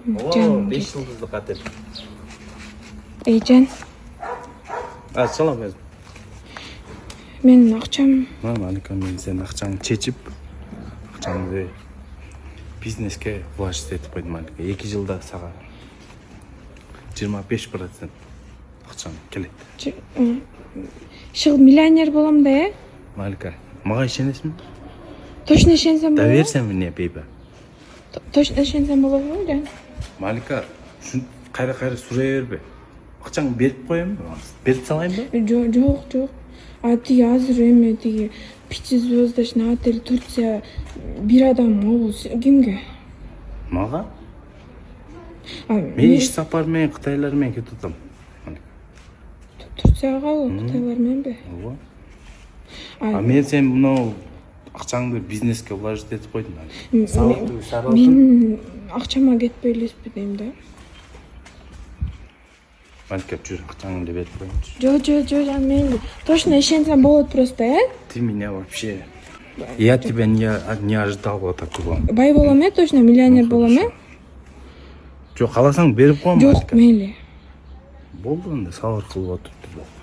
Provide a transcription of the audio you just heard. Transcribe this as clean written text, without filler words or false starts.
О, 5 жылдыздық отель. Жан, Салам өзім. менің ақшам. Малика, мен сен ақшаңды чечіп, ақшаңды бизнеске вложить етіп қойдым, Малика. 2 жылда саған 25% ақшаң келеді. Шығып миллионер болам да, Малика, маған ішенесің? Точно ішенсем Да болады? берсем міне, бейбі. Точно ішенсем болады ғой, Жан? Малика, қайра сұрай бербе. Ақшаңды беріп қоямын ба? Беріп салайын ба? Жоқ. А ты азыр эме тиги 5-звездочный отель Турция бир адам могул кимге? Маған? Мен Мен иш сапармен, Қытайлармен кетіп отам. Турцияга Кытайлар мененби? Ооба. Мен сен мынау ақшаңды бизнеске вложить етіп қойдым. Мен акчама кетпей элеспи дейм да. Малика, жүр, ақшаңды беріп қойымшы. Жо, мейли. Точно ишенсем болот просто, Ты меня вообще... Я тебя не ожидал вот такого. Бай болом, точно миллионер болом, Жоқ, қаласаң беріп қойма. Жоқ, мейли. Болды онда, сабыр қылып отырып.